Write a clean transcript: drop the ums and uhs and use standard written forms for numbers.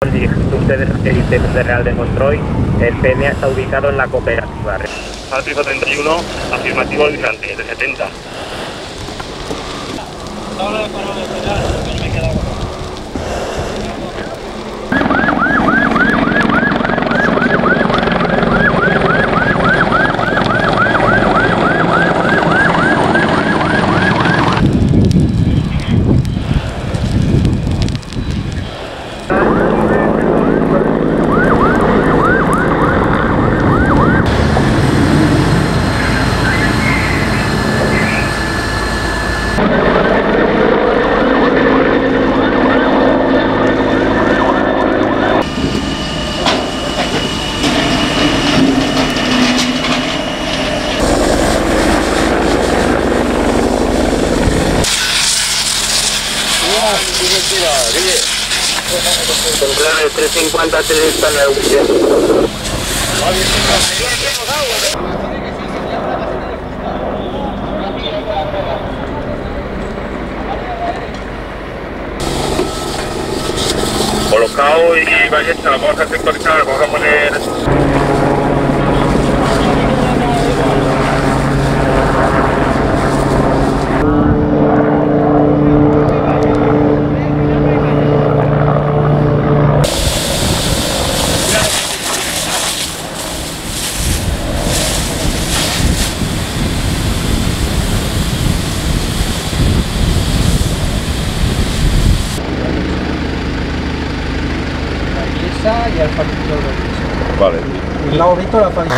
Ustedes de Real de Montroy, el PNA está ubicado en la cooperativa. Áltrico 31, afirmativo Alicante, de 70. Ahora de paro de pedal, que no me queda bueno. Temprano el 353 está en la audición. Colocado y ballesta, la vamos a sectorizar, vamos a poner... Y al farcito de Vale. el lado bonito la farcita.